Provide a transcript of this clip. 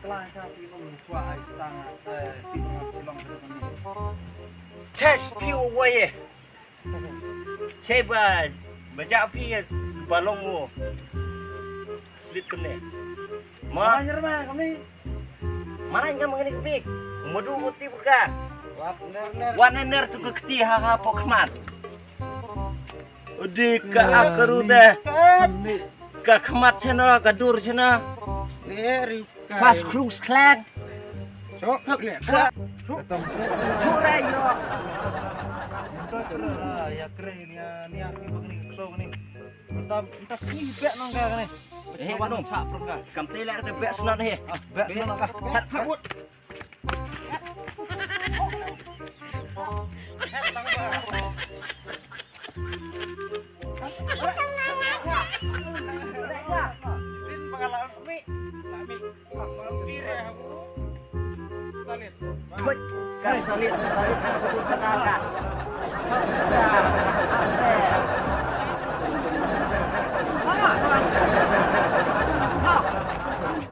kelas sapi membuat sangat tidak silong ini. Tes piu wae. Ceba baca pi balong wo. Slit kene. Ma Anjir mah kami. mana yang mengenai pik? Madu muti buka. Ner. Wanener tu kekti ha pokmat. Udi ka akaru dah. Ka khmat chena ka dur chena. Leri. Pas krus klang. Cok. Lihat. Chura yo. Ya keren ni aku begini kesau ni. Entah sibek nang ka ni. Kawan dong, cak perka. Kampai lek ke bek senat ni. Bek nang ka. Hat fabut. Sin pengalaman kami. Kami mampir ya aku. Salit. Kan salit aku kenalkan.